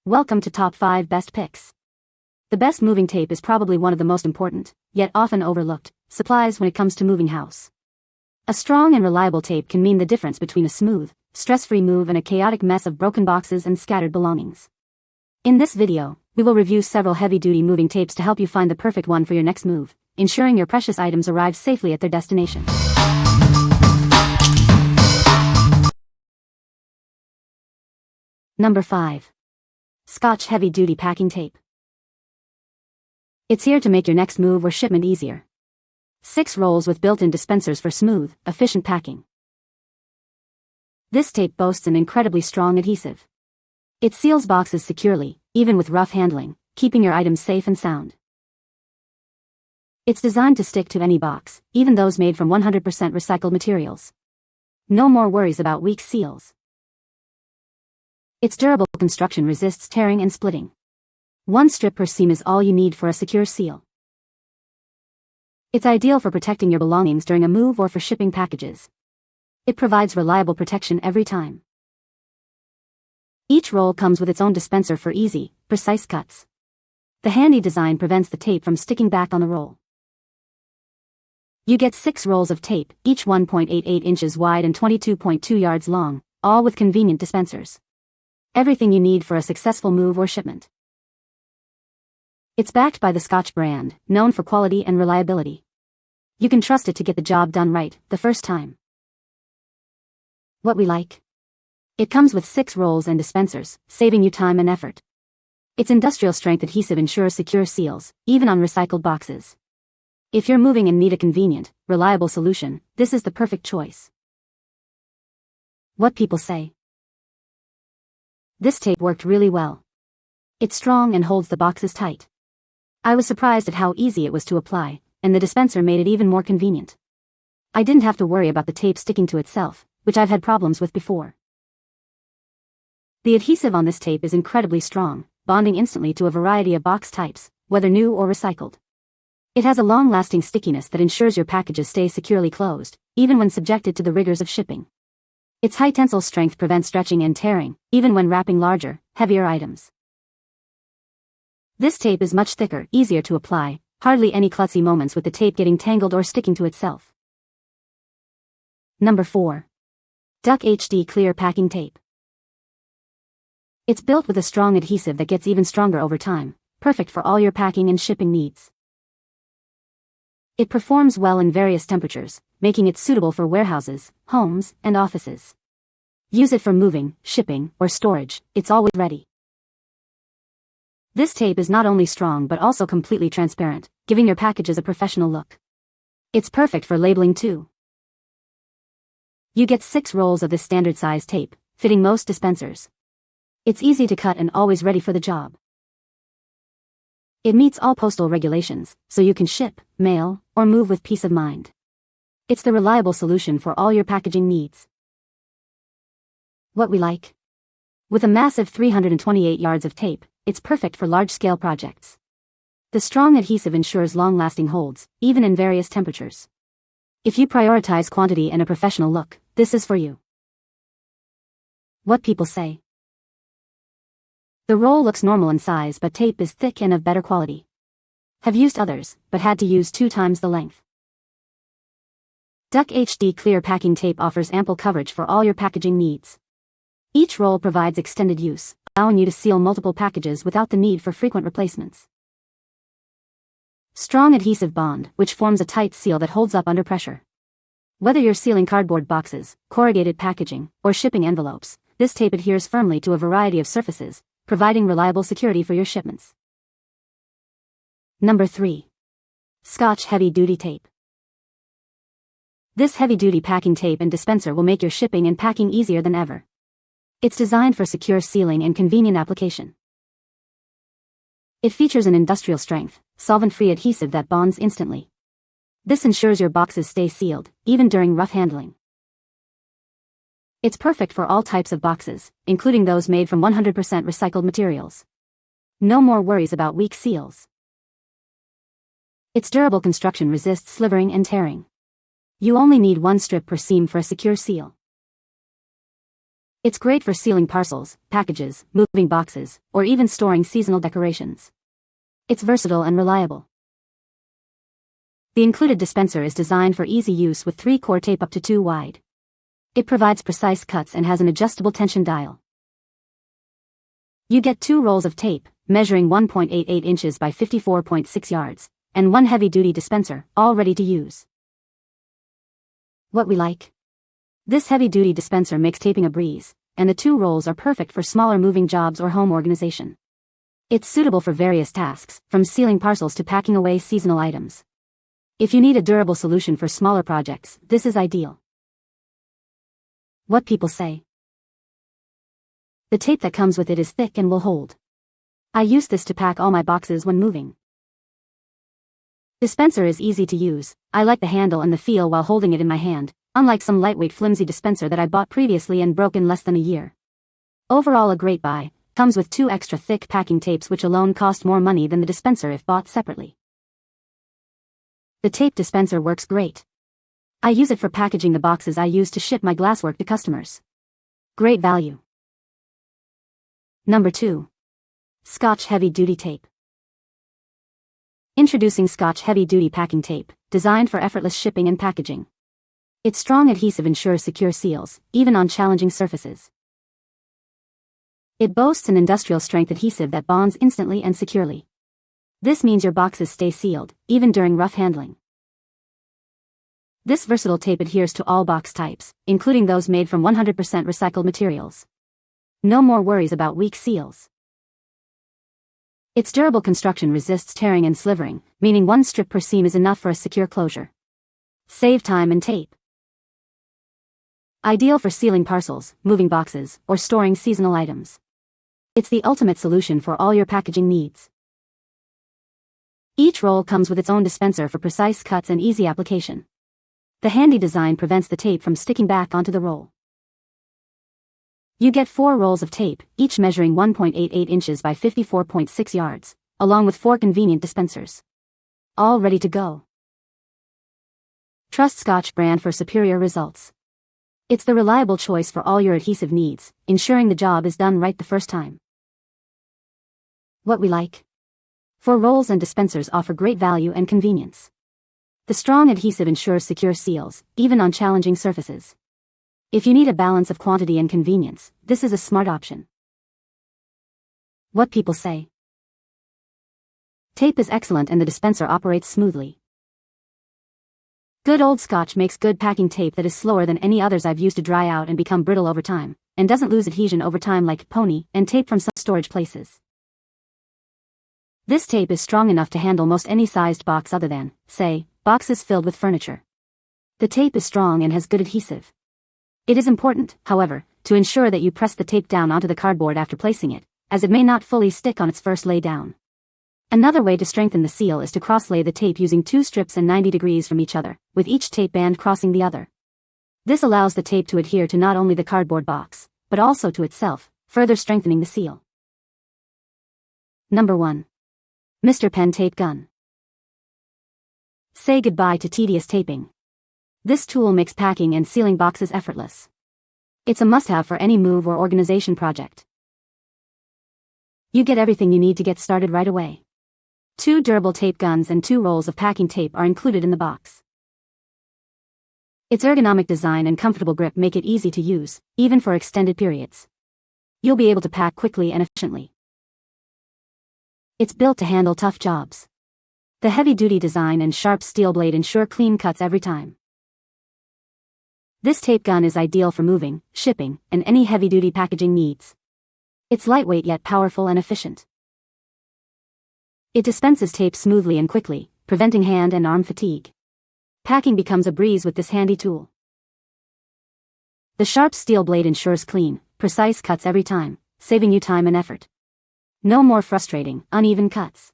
Welcome to Top 5 Best Picks. The best moving tape is probably one of the most important, yet often overlooked, supplies when it comes to moving house. A strong and reliable tape can mean the difference between a smooth, stress-free move and a chaotic mess of broken boxes and scattered belongings. In this video, we will review several heavy-duty moving tapes to help you find the perfect one for your next move, ensuring your precious items arrive safely at their destination. Number 5. Scotch Heavy-Duty Packing Tape. It's here to make your next move or shipment easier. 6 rolls with built-in dispensers for smooth, efficient packing. This tape boasts an incredibly strong adhesive. It seals boxes securely, even with rough handling, keeping your items safe and sound. It's designed to stick to any box, even those made from 100% recycled materials. No more worries about weak seals. Its durable construction resists tearing and splitting. 1 strip per seam is all you need for a secure seal. It's ideal for protecting your belongings during a move or for shipping packages. It provides reliable protection every time. Each roll comes with its own dispenser for easy, precise cuts. The handy design prevents the tape from sticking back on the roll. You get 6 rolls of tape, each 1.88 inches wide and 22.2 yards long, all with convenient dispensers. Everything you need for a successful move or shipment. It's backed by the Scotch brand, known for quality and reliability. You can trust it to get the job done right, the first time. What we like? It comes with 6 rolls and dispensers, saving you time and effort. Its industrial-strength adhesive ensures secure seals, even on recycled boxes. If you're moving and need a convenient, reliable solution, this is the perfect choice. What people say? This tape worked really well. It's strong and holds the boxes tight. I was surprised at how easy it was to apply, and the dispenser made it even more convenient. I didn't have to worry about the tape sticking to itself, which I've had problems with before. The adhesive on this tape is incredibly strong, bonding instantly to a variety of box types, whether new or recycled. It has a long-lasting stickiness that ensures your packages stay securely closed, even when subjected to the rigors of shipping. Its high tensile strength prevents stretching and tearing, even when wrapping larger, heavier items. This tape is much thicker, easier to apply, hardly any klutzy moments with the tape getting tangled or sticking to itself. Number 4. Duck HD Clear Packing Tape. It's built with a strong adhesive that gets even stronger over time, perfect for all your packing and shipping needs. It performs well in various temperatures, making it suitable for warehouses, homes, and offices. Use it for moving, shipping, or storage, it's always ready. This tape is not only strong but also completely transparent, giving your packages a professional look. It's perfect for labeling too. You get 6 rolls of this standard size tape, fitting most dispensers. It's easy to cut and always ready for the job. It meets all postal regulations, so you can ship, mail, or move with peace of mind. It's the reliable solution for all your packaging needs. What we like? With a massive 328 yards of tape, it's perfect for large-scale projects. The strong adhesive ensures long-lasting holds, even in various temperatures. If you prioritize quantity and a professional look, this is for you. What people say? The roll looks normal in size, but tape is thick and of better quality. Have used others, but had to use 2 times the length. Duck HD Clear Packing Tape offers ample coverage for all your packaging needs. Each roll provides extended use, allowing you to seal multiple packages without the need for frequent replacements. Strong adhesive bond, which forms a tight seal that holds up under pressure. Whether you're sealing cardboard boxes, corrugated packaging, or shipping envelopes, this tape adheres firmly to a variety of surfaces, providing reliable security for your shipments. Number 3. Scotch Heavy-Duty Tape. This heavy-duty packing tape and dispenser will make your shipping and packing easier than ever. It's designed for secure sealing and convenient application. It features an industrial-strength, solvent-free adhesive that bonds instantly. This ensures your boxes stay sealed, even during rough handling. It's perfect for all types of boxes, including those made from 100% recycled materials. No more worries about weak seals. Its durable construction resists slivering and tearing. You only need 1 strip per seam for a secure seal. It's great for sealing parcels, packages, moving boxes, or even storing seasonal decorations. It's versatile and reliable. The included dispenser is designed for easy use with 3-core tape up to 2 wide. It provides precise cuts and has an adjustable tension dial. You get 2 rolls of tape, measuring 1.88 inches by 54.6 yards, and 1 heavy-duty dispenser, all ready to use. What we like? This heavy-duty dispenser makes taping a breeze, and the 2 rolls are perfect for smaller moving jobs or home organization. It's suitable for various tasks, from sealing parcels to packing away seasonal items. If you need a durable solution for smaller projects, this is ideal. What people say. The tape that comes with it is thick and will hold. I use this to pack all my boxes when moving. Dispenser is easy to use. I like the handle and the feel while holding it in my hand, unlike some lightweight flimsy dispenser that I bought previously and broke in less than a year. Overall a great buy, comes with 2 extra thick packing tapes which alone cost more money than the dispenser if bought separately. The tape dispenser works great. I use it for packaging the boxes I use to ship my glasswork to customers. Great value. Number 2. Scotch Heavy Duty Tape. Introducing Scotch Heavy Duty Packing Tape, designed for effortless shipping and packaging. Its strong adhesive ensures secure seals, even on challenging surfaces. It boasts an industrial strength adhesive that bonds instantly and securely. This means your boxes stay sealed, even during rough handling. This versatile tape adheres to all box types, including those made from 100% recycled materials. No more worries about weak seals. Its durable construction resists tearing and slivering, meaning 1 strip per seam is enough for a secure closure. Save time and tape. Ideal for sealing parcels, moving boxes, or storing seasonal items. It's the ultimate solution for all your packaging needs. Each roll comes with its own dispenser for precise cuts and easy application. The handy design prevents the tape from sticking back onto the roll. You get 4 rolls of tape, each measuring 1.88 inches by 54.6 yards, along with 4 convenient dispensers. All ready to go. Trust Scotch brand for superior results. It's the reliable choice for all your adhesive needs, ensuring the job is done right the first time. What we like? 4 rolls and dispensers offer great value and convenience. The strong adhesive ensures secure seals, even on challenging surfaces. If you need a balance of quantity and convenience, this is a smart option. What people say. Tape is excellent and the dispenser operates smoothly. Good old Scotch makes good packing tape that is slower than any others I've used to dry out and become brittle over time, and doesn't lose adhesion over time like Pony and tape from some storage places. This tape is strong enough to handle most any sized box other than, say, boxes filled with furniture. The tape is strong and has good adhesive. It is important, however, to ensure that you press the tape down onto the cardboard after placing it, as it may not fully stick on its first lay down. Another way to strengthen the seal is to cross-lay the tape using 2 strips and 90 degrees from each other, with each tape band crossing the other. This allows the tape to adhere to not only the cardboard box, but also to itself, further strengthening the seal. Number 1. Mr. Pen Tape Gun. Say goodbye to tedious taping. This tool makes packing and sealing boxes effortless. It's a must-have for any move or organization project. You get everything you need to get started right away. 2 durable tape guns and 2 rolls of packing tape are included in the box. Its ergonomic design and comfortable grip make it easy to use, even for extended periods. You'll be able to pack quickly and efficiently. It's built to handle tough jobs. The heavy-duty design and sharp steel blade ensure clean cuts every time. This tape gun is ideal for moving, shipping, and any heavy-duty packaging needs. It's lightweight yet powerful and efficient. It dispenses tape smoothly and quickly, preventing hand and arm fatigue. Packing becomes a breeze with this handy tool. The sharp steel blade ensures clean, precise cuts every time, saving you time and effort. No more frustrating, uneven cuts.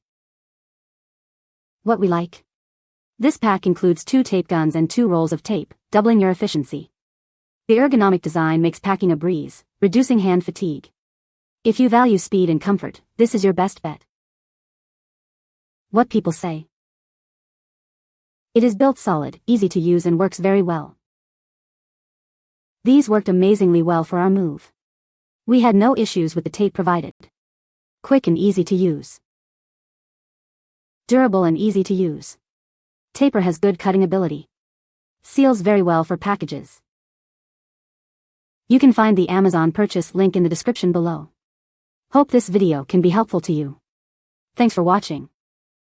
What we like? This pack includes 2 tape guns and 2 rolls of tape, doubling your efficiency. The ergonomic design makes packing a breeze, reducing hand fatigue. If you value speed and comfort, this is your best bet. What people say. It is built solid, easy to use and works very well. These worked amazingly well for our move. We had no issues with the tape provided. Quick and easy to use. Durable and easy to use. Taper has good cutting ability. Seals very well for packages. You can find the Amazon purchase link in the description below. Hope this video can be helpful to you. Thanks for watching.